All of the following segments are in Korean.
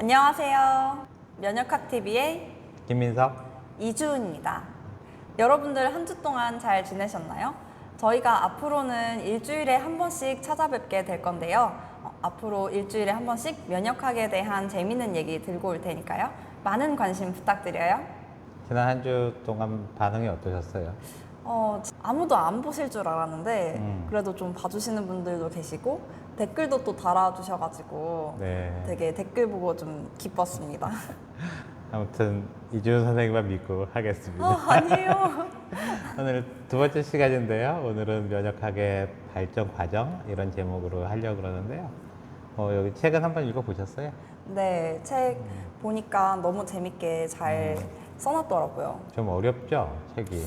안녕하세요. 면역학TV의 김민석. 이주은입니다. 여러분들 한 주 동안 잘 지내셨나요? 저희가 앞으로는 일주일에 한 번씩 찾아뵙게 될 건데요. 앞으로 일주일에 한 번씩 면역학에 대한 재미있는 얘기 들고 올 테니까요. 많은 관심 부탁드려요. 지난 한 주 동안 반응이 어떠셨어요? 아무도 안 보실 줄 알았는데 그래도 좀 봐주시는 분들도 계시고 댓글도 또 달아주셔가지고 네. 되게 댓글 보고 좀 기뻤습니다. 아무튼 이주은 선생님만 믿고 하겠습니다. 아니에요. 오늘 두 번째 시간인데요. 오늘은 면역학의 발전 과정 이런 제목으로 하려고 그러는데요. 여기 책은 한번 읽어보셨어요? 네, 책 보니까 너무 재밌게 잘 써놨더라고요. 좀 어렵죠, 책이?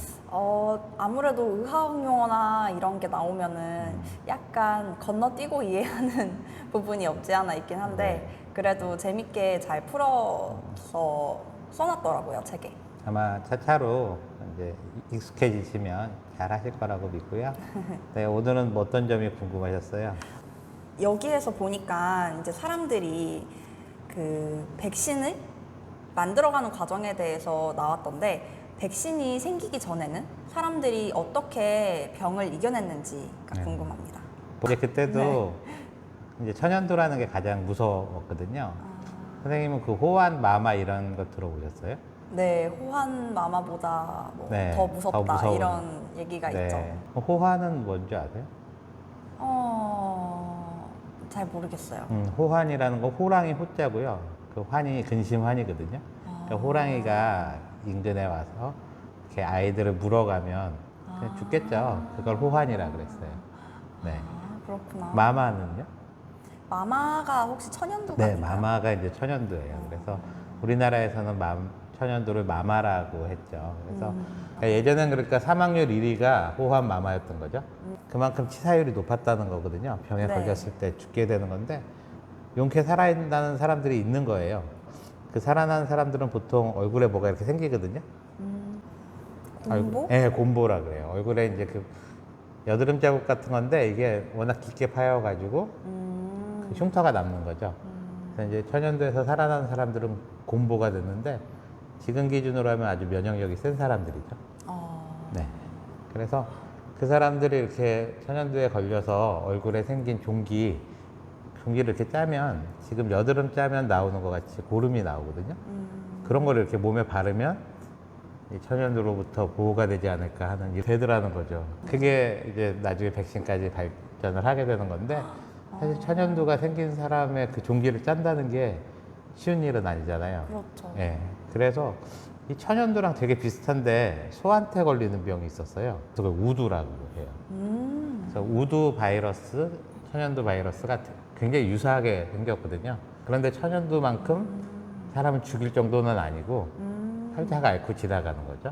아무래도 의학 용어나 이런 게 나오면은 약간 건너뛰고 이해하는 부분이 없지 않아 있긴 한데 그래도 재밌게 잘 풀어서 써놨더라고요, 책에. 아마 차차로 이제 익숙해지시면 잘 하실 거라고 믿고요. 네, 오늘은 뭐 어떤 점이 궁금하셨어요? 여기에서 보니까 이제 사람들이 그 백신을 만들어가는 과정에 대해서 나왔던데 백신이 생기기 전에는 사람들이 어떻게 병을 이겨냈는지가 네. 궁금합니다. 이제 그때도 이제 천연두라는 게 가장 무서웠거든요. 선생님은 그 호환, 마마 이런 거 들어보셨어요? 네, 호환 마마보다 뭐 네, 더 더 무섭다 무서운. 이런 얘기가 있죠. 호환은 뭔지 아세요? 잘 모르겠어요. 호환이라는 거 호랑이 호자고요. 그 환이 근심환이거든요. 그러니까 호랑이가 인근에 와서 이렇게 아이들을 물어가면 그냥 죽겠죠. 그걸 호환이라 그랬어요. 네. 그렇구나. 마마는요? 마마가 혹시 천연두가 네, 아닌가요? 마마가 이제 천연두예요. 그래서 우리나라에서는 천연두를 마마라고 했죠. 그래서 그러니까 예전엔 그러니까 사망률 1위가 호환 마마였던 거죠. 그만큼 치사율이 높았다는 거거든요. 병에 네. 걸렸을 때 죽게 되는 건데 용케 살아있다는 사람들이 있는 거예요. 그 살아난 사람들은 보통 얼굴에 뭐가 이렇게 생기거든요. 곰보? 네, 곰보라 그래요. 얼굴에 이제 그 여드름 자국 같은 건데 이게 워낙 깊게 파여가지고 그 흉터가 남는 거죠. 그래서 이제 천연두에서 살아난 사람들은 곰보가 됐는데 지금 기준으로 하면 아주 면역력이 센 사람들이죠. 네. 그래서 그 사람들이 이렇게 천연두에 걸려서 얼굴에 생긴 종기를 이렇게 짜면 지금 여드름 짜면 나오는 것 같이 고름이 나오거든요. 그런 거를 이렇게 몸에 바르면 이 천연두로부터 보호가 되지 않을까 하는 일이 되더라는 거죠. 그게 이제 나중에 백신까지 발전을 하게 되는 건데 사실 천연두가 생긴 사람의 그 종기를 짠다는 게 쉬운 일은 아니잖아요. 그렇죠. 예. 그래서 이 천연두랑 되게 비슷한데 소한테 걸리는 병이 있었어요. 그걸 우두라고 해요. 그래서 우두 바이러스, 천연두 바이러스가 굉장히 유사하게 생겼거든요. 그런데 천연두만큼 사람을 죽일 정도는 아니고 살짝 앓고 지나가는 거죠.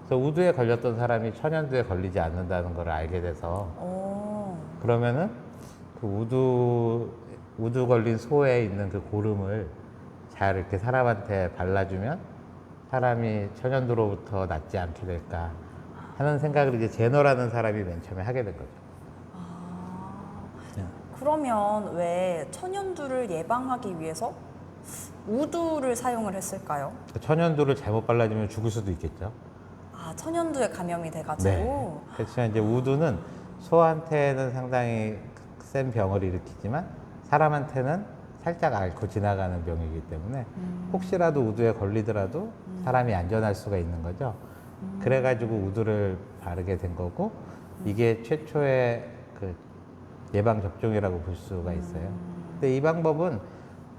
그래서 우두에 걸렸던 사람이 천연두에 걸리지 않는다는 걸 알게 돼서 그러면은 그 우두 걸린 소에 있는 그 고름을 잘 이렇게 사람한테 발라주면 사람이 천연두로부터 낫지 않게 될까 하는 생각을 이제 제너라는 사람이 맨 처음에 하게 된 거죠. 그러면 왜 천연두를 예방하기 위해서 우두를 사용을 했을까요? 천연두를 잘못 발라주면 죽을 수도 있겠죠. 천연두에 감염이 돼가지고. 그렇지만 이제 우두는 소한테는 상당히 센 병을 일으키지만 사람한테는 살짝 앓고 지나가는 병이기 때문에 혹시라도 우두에 걸리더라도 사람이 안전할 수가 있는 거죠. 그래가지고 우두를 바르게 된 거고 이게 최초의 그 예방 접종이라고 볼 수가 있어요. 근데 이 방법은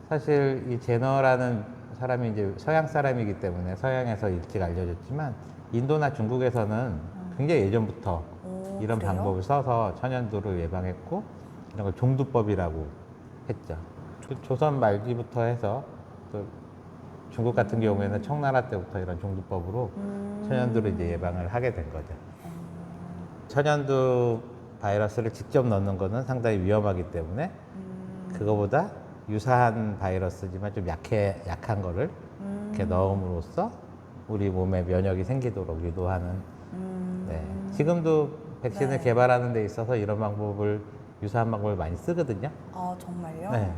사실 이 제너라는 사람이 이제 서양 사람이기 때문에 서양에서 일찍 알려졌지만 인도나 중국에서는 굉장히 예전부터 이런 그래요? 방법을 써서 천연두를 예방했고 이런 걸 종두법이라고 했죠. 그 조선 말기부터 해서 또 중국 같은 경우에는 청나라 때부터 이런 종두법으로 천연두를 이제 예방을 하게 된 거죠. 천연두 바이러스를 직접 넣는 거는 상당히 위험하기 때문에 그거보다 유사한 바이러스지만 좀 약한 거를 이렇게 넣음으로써 우리 몸에 면역이 생기도록 유도하는. 네. 지금도 백신을 개발하는 데 있어서 이런 방법을 유사한 방법을 많이 쓰거든요. 아, 정말요? 네.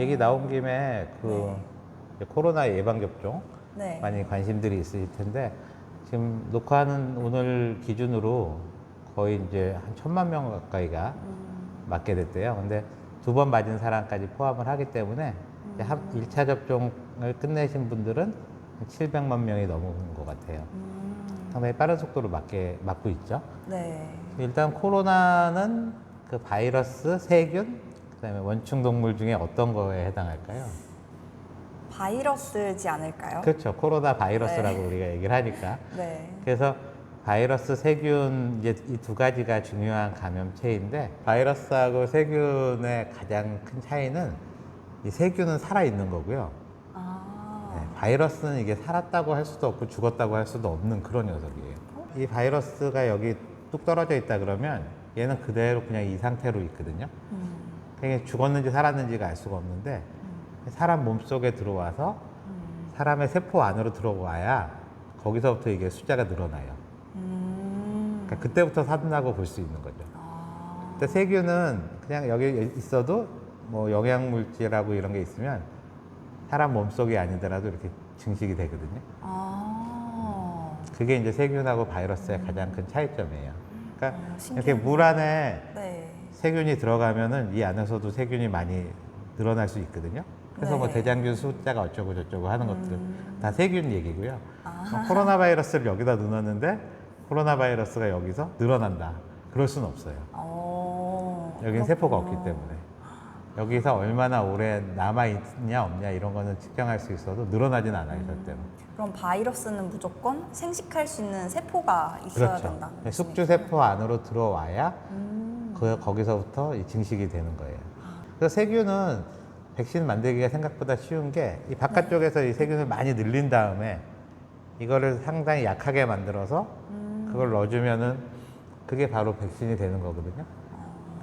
얘기 나온 김에 네. 이제 코로나 예방 접종 네. 많이 관심들이 있으실 텐데 지금 녹화하는 오늘 기준으로 거의 이제 한 1,000만 명 가까이가 맞게 됐대요. 근데 2번 맞은 사람까지 포함을 하기 때문에 이제 1차 접종을 끝내신 분들은 한 700만 명이 넘은 것 같아요. 상당히 빠른 속도로 맞고 있죠. 네. 일단 코로나는 그 바이러스, 세균, 그다음에 원충 동물 중에 어떤 거에 해당할까요? 바이러스지 않을까요? 그렇죠. 코로나 바이러스라고 네. 우리가 얘기를 하니까. 네. 그래서 바이러스, 세균 이제 이 두 가지가 중요한 감염체인데 바이러스하고 세균의 가장 큰 차이는 이 세균은 살아 있는 거고요. 아. 네, 바이러스는 이게 살았다고 할 수도 없고 죽었다고 할 수도 없는 그런 녀석이에요. 이 바이러스가 여기 뚝 떨어져 있다 그러면 얘는 그대로 그냥 이 상태로 있거든요. 그게 죽었는지 살았는지가 알 수가 없는데 사람 몸 속에 들어와서 사람의 세포 안으로 들어와야 거기서부터 이게 숫자가 늘어나요. 그러니까 그때부터 산다고 볼 수 있는 거죠. 근데 세균은 그냥 여기 있어도 뭐 영양물질하고 이런 게 있으면 사람 몸속이 아니더라도 이렇게 증식이 되거든요. 아. 그게 이제 세균하고 바이러스의 가장 큰 차이점이에요. 그러니까 이렇게 신기하네요. 물 안에 네. 세균이 들어가면은 이 안에서도 세균이 많이 늘어날 수 있거든요. 그래서 뭐 네. 대장균 숫자가 어쩌고 저쩌고 하는 것들은 다 세균 얘기고요. 아. 코로나 바이러스를 여기다 넣었는데 코로나 바이러스가 여기서 늘어난다. 그럴 수는 없어요. 여기는 세포가 없기 때문에. 여기서 얼마나 오래 남아있냐 없냐 이런 거는 측정할 수 있어도 늘어나진 않아요, 절대로. 그럼 바이러스는 무조건 생식할 수 있는 세포가 있어야 그렇죠. 된다는 숙주세포 안으로 들어와야 거기서부터 이 증식이 되는 거예요. 그래서 세균은 백신 만들기가 생각보다 쉬운 게 이 바깥쪽에서 이 세균을 많이 늘린 다음에 이거를 상당히 약하게 만들어서 그걸 넣어주면은 그게 바로 백신이 되는 거거든요.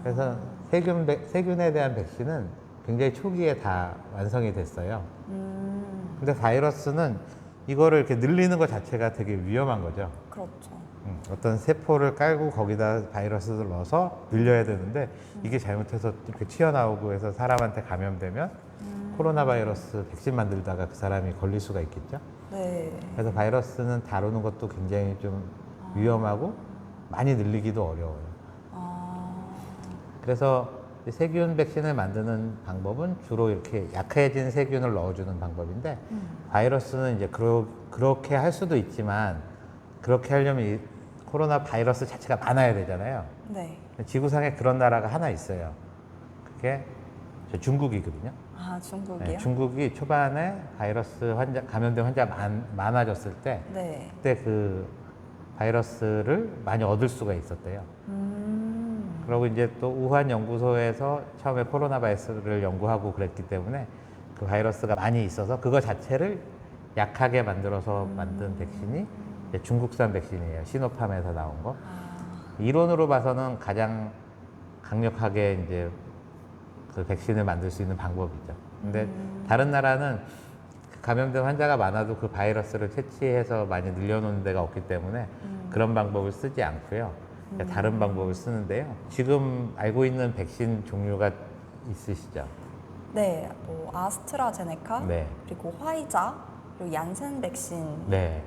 그래서 세균에 대한 백신은 굉장히 초기에 다 완성이 됐어요. 근데 바이러스는 이거를 이렇게 늘리는 것 자체가 되게 위험한 거죠. 그렇죠. 어떤 세포를 깔고 거기다 바이러스를 넣어서 늘려야 되는데 이게 잘못해서 이렇게 튀어나오고 해서 사람한테 감염되면 코로나 바이러스 백신 만들다가 그 사람이 걸릴 수가 있겠죠. 네. 그래서 바이러스는 다루는 것도 굉장히 좀 위험하고 많이 늘리기도 어려워요. 그래서 세균 백신을 만드는 방법은 주로 이렇게 약해진 세균을 넣어주는 방법인데 바이러스는 이제 그렇게 할 수도 있지만 그렇게 하려면 이 코로나 바이러스 자체가 많아야 되잖아요. 네. 지구상에 그런 나라가 하나 있어요. 그게 중국이거든요. 아, 중국이요? 네, 중국이 초반에 바이러스 감염된 환자 많아졌을 때 네. 그때 그 바이러스를 많이 얻을 수가 있었대요. 그리고 이제 또 우한 연구소에서 처음에 코로나 바이러스를 연구하고 그랬기 때문에 그 바이러스가 많이 있어서 그거 자체를 약하게 만들어서 만든 백신이 이제 중국산 백신이에요. 시노팜에서 나온 거. 이론으로 봐서는 가장 강력하게 이제 그 백신을 만들 수 있는 방법이죠. 근데 다른 나라는 감염된 환자가 많아도 그 바이러스를 채취해서 많이 늘려놓는 데가 없기 때문에 그런 방법을 쓰지 않고요. 다른 방법을 쓰는데요. 지금 알고 있는 백신 종류가 있으시죠? 네. 뭐 아스트라제네카, 네. 그리고 화이자, 그리고 얀센 백신. 네.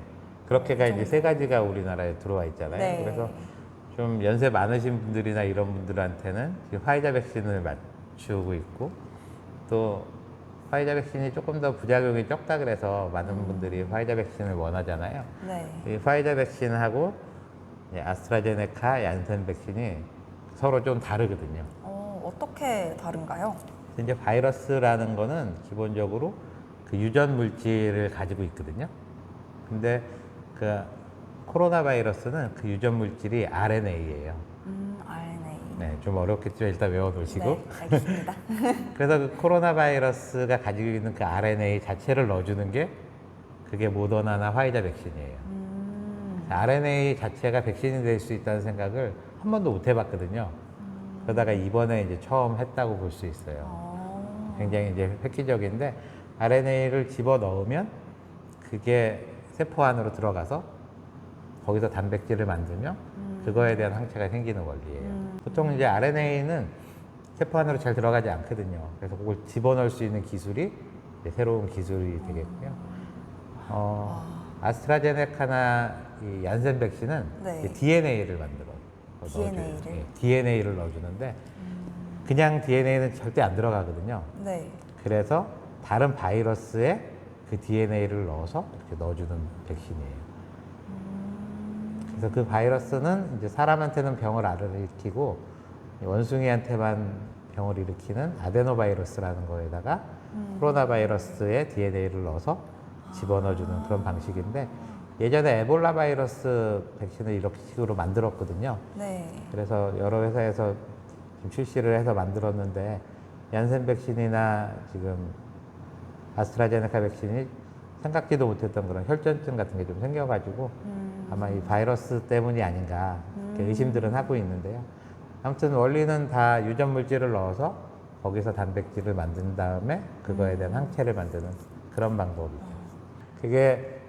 그렇게가 이제 세 가지가 우리나라에 들어와 있잖아요. 네. 그래서 좀 연세 많으신 분들이나 이런 분들한테는 지금 화이자 백신을 맞추고 있고 또 화이자 백신이 조금 더 부작용이 적다 그래서 많은 분들이 화이자 백신을 원하잖아요. 네. 이 화이자 백신하고 아스트라제네카, 얀센 백신이 서로 좀 다르거든요. 어떻게 다른가요? 이제 바이러스라는 거는 기본적으로 그 유전 물질을 가지고 있거든요. 근데 그 코로나 바이러스는 그 유전 물질이 RNA예요. RNA. 네, 좀 어렵겠지만 일단 외워놓으시고. 네, 알겠습니다. 그래서 그 코로나 바이러스가 가지고 있는 그 RNA 자체를 넣어주는 게 그게 모더나나 화이자 백신이에요. RNA 자체가 백신이 될 수 있다는 생각을 한 번도 못 해봤거든요. 그러다가 이번에 이제 처음 했다고 볼 수 있어요. 굉장히 이제 획기적인데 RNA를 집어 넣으면 그게 세포 안으로 들어가서 거기서 단백질을 만들면 그거에 대한 항체가 생기는 원리예요. 보통 이제 RNA는 세포 안으로 잘 들어가지 않거든요. 그래서 그걸 집어넣을 수 있는 기술이 이제 새로운 기술이 되겠고요. 아스트라제네카나 이 얀센 백신은 네. DNA를 만들어 DNA를? 넣어줘요. DNA를 넣어주는데 그냥 DNA는 절대 안 들어가거든요. 네. 그래서 다른 바이러스에 그 DNA를 넣어서 이렇게 넣어주는 백신이에요. 그래서 그 바이러스는 이제 사람한테는 병을 안 일으키고 원숭이한테만 병을 일으키는 아데노바이러스라는 거에다가 코로나 바이러스에 DNA를 넣어서 집어넣어주는 그런 방식인데 예전에 에볼라 바이러스 백신을 이렇게 식으로 만들었거든요. 네. 그래서 여러 회사에서 좀 출시를 해서 만들었는데 얀센 백신이나 지금 아스트라제네카 백신이 생각지도 못했던 그런 혈전증 같은 게 좀 생겨가지고 아마 이 바이러스 때문이 아닌가 이렇게 의심들은 하고 있는데요. 아무튼 원리는 다 유전 물질을 넣어서 거기서 단백질을 만든 다음에 그거에 대한 항체를 만드는 그런 방법이죠. 그게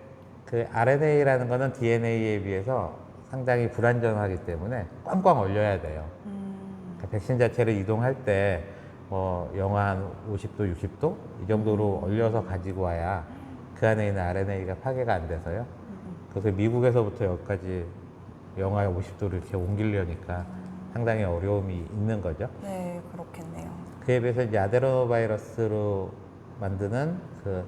그 RNA라는 거는 DNA에 비해서 상당히 불안정하기 때문에 꽝꽝 얼려야 돼요. 그러니까 백신 자체를 이동할 때 뭐 영하 한 50도, 60도 이 정도로 얼려서 가지고 와야 그 안에 있는 RNA가 파괴가 안 돼서요. 그래서 미국에서부터 여기까지 영하 50도를 이렇게 옮기려니까 상당히 어려움이 있는 거죠. 네, 그렇겠네요. 그에 비해서 이제 아데노바이러스로 만드는 그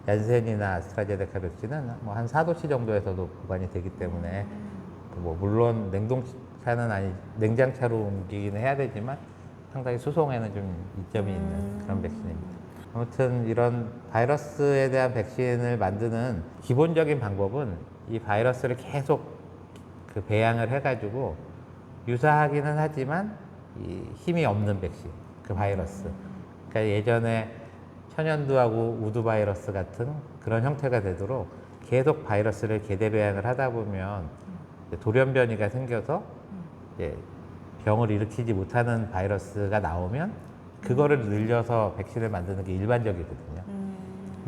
얀센이나 아스트라제네카 백신은 뭐 한 4도씨 정도에서도 보관이 되기 때문에 그뭐 물론 냉동차는 아니 냉장차로 옮기기는 해야 되지만 상당히 수송에는 좀 이점이 있는 그런 백신입니다. 아무튼 이런 바이러스에 대한 백신을 만드는 기본적인 방법은 이 바이러스를 계속 그 배양을 해가지고 유사하기는 하지만 이 힘이 없는 백신, 그 바이러스. 그러니까 예전에 천연두하고 우두 바이러스 같은 그런 형태가 되도록 계속 바이러스를 계대 배양을 하다 보면 이제 돌연변이가 생겨서 이제 병을 일으키지 못하는 바이러스가 나오면 그거를 늘려서 백신을 만드는 게 일반적이거든요.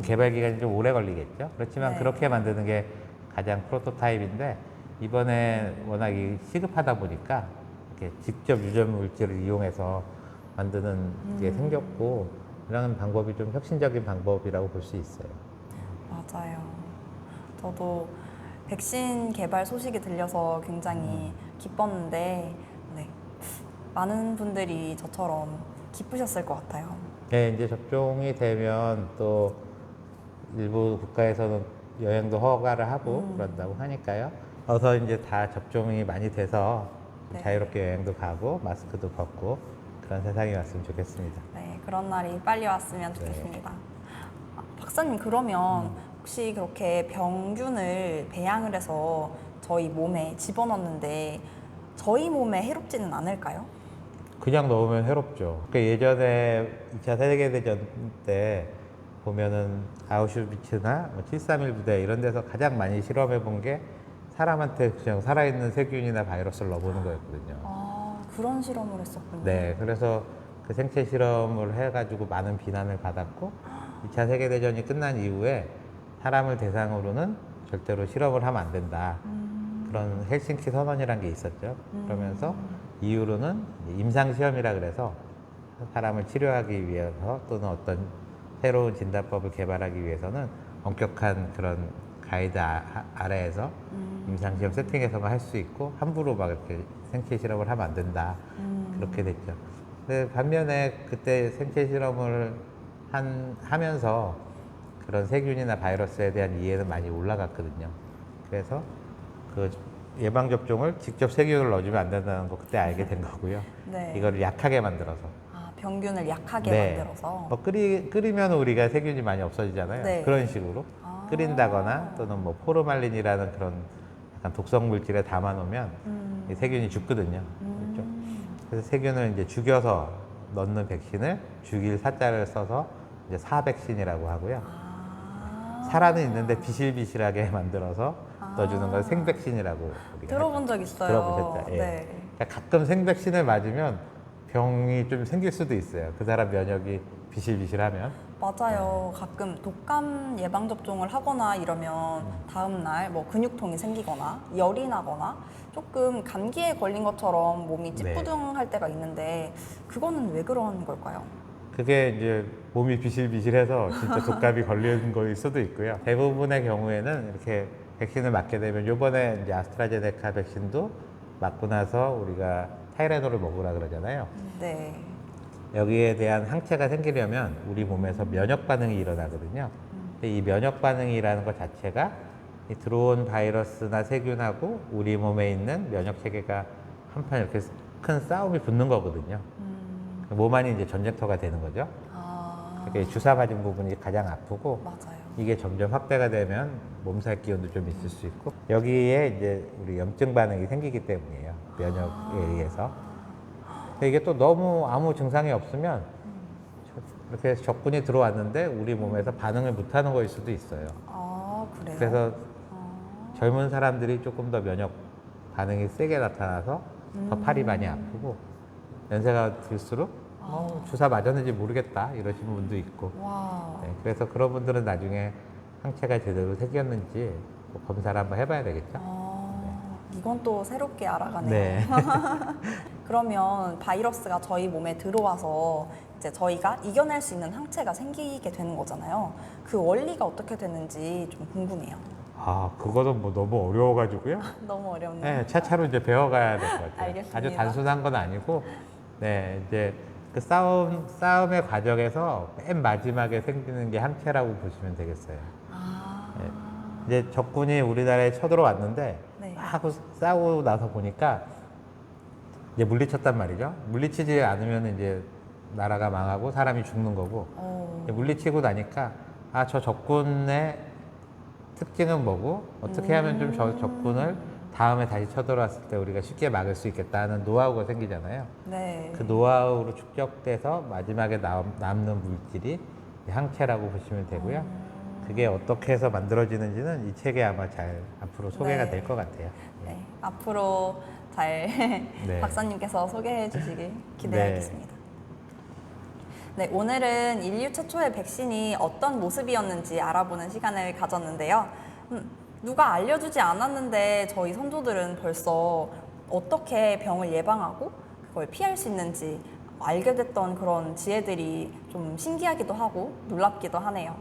개발 기간이 좀 오래 걸리겠죠. 그렇지만 네. 그렇게 만드는 게 가장 프로토타입인데 이번에 워낙 시급하다 보니까 이렇게 직접 유전 물질을 이용해서 만드는 게 생겼고 이런 방법이 좀 혁신적인 방법이라고 볼 수 있어요. 맞아요. 저도 백신 개발 소식이 들려서 굉장히 기뻤는데, 네. 많은 분들이 저처럼 기쁘셨을 것 같아요. 네, 이제 접종이 되면 또 일부 국가에서는 여행도 허가를 하고 그런다고 하니까요. 어서 이제 다 접종이 많이 돼서 네. 자유롭게 여행도 가고 마스크도 벗고 그런 세상이 왔으면 좋겠습니다. 네, 그런 날이 빨리 왔으면 좋겠습니다. 박사님, 그러면 혹시 그렇게 병균을 배양을 해서 저희 몸에 집어넣는데 저희 몸에 해롭지는 않을까요? 그냥 넣으면 해롭죠. 그러니까 예전에 2차 세계대전 때 보면은 아우슈비츠나 731 부대 이런 데서 가장 많이 실험해 본 게 사람한테 그냥 살아있는 세균이나 바이러스를 넣어보는 거였거든요. 아, 그런 실험을 했었군요. 네, 그래서 그 생체 실험을 해가지고 많은 비난을 받았고 2차 세계대전이 끝난 이후에 사람을 대상으로는 절대로 실험을 하면 안 된다. 그런 헬싱키 선언이라는 게 있었죠. 그러면서 이후로는 임상시험이라 그래서 사람을 치료하기 위해서 또는 어떤 새로운 진단법을 개발하기 위해서는 엄격한 그런 가이드 아래에서 임상시험 세팅에서만 할 수 있고 함부로 막 이렇게 생체 실험을 하면 안 된다. 그렇게 됐죠. 근데 반면에 그때 생체 실험을 하면서 그런 세균이나 바이러스에 대한 이해는 많이 올라갔거든요. 그래서 그 예방접종을 직접 세균을 넣어주면 안 된다는 거 그때 알게 된 거고요. 네. 이거를 약하게 만들어서. 아, 병균을 약하게 네. 만들어서. 뭐 끓이면 우리가 세균이 많이 없어지잖아요. 네. 그런 식으로 끓인다거나 또는 뭐 포르말린이라는 그런 약간 독성 물질에 담아놓으면 이 세균이 죽거든요. 그렇죠? 그래서 세균을 이제 죽여서 넣는 백신을 죽일 사자를 써서 이제 사백신이라고 하고요. 살아는 있는데 비실비실하게 만들어서 넣어주는 걸 생백신이라고 우리가 들어본 적 있어요. 들어보셨죠? 예. 네. 그러니까 가끔 생백신을 맞으면 병이 좀 생길 수도 있어요. 그 사람 면역이 비실비실하면. 맞아요. 가끔 독감 예방 접종을 하거나 이러면 다음날 뭐 근육통이 생기거나 열이 나거나 조금 감기에 걸린 것처럼 몸이 네. 찌뿌둥할 때가 있는데 그거는 왜 그런 걸까요? 그게 이제 몸이 비실비실해서 진짜 독감이 걸리는 거일 수도 있고요. 대부분의 경우에는 이렇게 백신을 맞게 되면 요번에 이제 아스트라제네카 백신도 맞고 나서 우리가 타이레놀을 먹으라 그러잖아요. 네. 여기에 대한 항체가 생기려면 우리 몸에서 면역 반응이 일어나거든요. 근데 이 면역 반응이라는 것 자체가 이 들어온 바이러스나 세균하고 우리 몸에 있는 면역 체계가 한판 이렇게 큰 싸움이 붙는 거거든요. 몸 안이 이제 전쟁터가 되는 거죠. 아, 그게 주사 맞은 부분이 가장 아프고 맞아요. 이게 점점 확대가 되면 몸살 기운도 좀 있을 수 있고 여기에 이제 우리 염증 반응이 생기기 때문이에요. 면역에 의해서. 근데 이게 또 너무 아무 증상이 없으면 이렇게 적군이 들어왔는데 우리 몸에서 반응을 못하는 거일 수도 있어요. 아, 그래요? 그래서 아, 젊은 사람들이 조금 더 면역 반응이 세게 나타나서 더 팔이 많이 아프고 연세가 들수록 주사 맞았는지 모르겠다 이러시는 분도 있고 와. 네, 그래서 그런 분들은 나중에 항체가 제대로 생겼는지 뭐 검사를 한번 해봐야 되겠죠. 아, 이건 또 새롭게 알아가네요. 네. 그러면 바이러스가 저희 몸에 들어와서 이제 저희가 이겨낼 수 있는 항체가 생기게 되는 거잖아요. 그 원리가 어떻게 되는지 좀 궁금해요. 아, 그거는 뭐 너무 어려워가지고요. 너무 어렵네요. 네, 차차로 이제 배워가야 될 것 같아요. 알겠습니다. 아주 단순한 건 아니고, 네, 이제 그 싸움의 과정에서 맨 마지막에 생기는 게 항체라고 보시면 되겠어요. 아, 네. 이제 적군이 우리나라에 쳐들어왔는데, 네. 막 싸우고 나서 보니까 이제 물리쳤단 말이죠. 물리치지 않으면 이제 나라가 망하고 사람이 죽는 거고, 이제 물리치고 나니까, 아, 저 적군의 특징은 뭐고 어떻게 하면 좀 저 적군을 다음에 다시 쳐들어왔을 때 우리가 쉽게 막을 수 있겠다는 노하우가 생기잖아요. 네. 그 노하우로 축적돼서 마지막에 남는 물질이 항체라고 보시면 되고요. 그게 어떻게 해서 만들어지는지는 이 책에 아마 잘 앞으로 소개가 네. 될 것 같아요. 네. 앞으로 잘 네. 박사님께서 소개해 주시길 기대하겠습니다. 네, 오늘은 인류 최초의 백신이 어떤 모습이었는지 알아보는 시간을 가졌는데요. 누가 알려주지 않았는데 저희 선조들은 벌써 어떻게 병을 예방하고 그걸 피할 수 있는지 알게 됐던 그런 지혜들이 좀 신기하기도 하고 놀랍기도 하네요.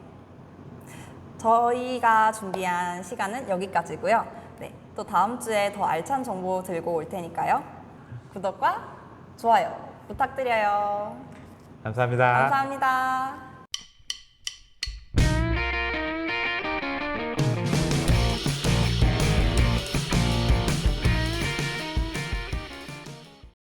저희가 준비한 시간은 여기까지고요. 네, 또 다음 주에 더 알찬 정보 들고 올 테니까요. 구독과 좋아요 부탁드려요. 감사합니다. 감사합니다.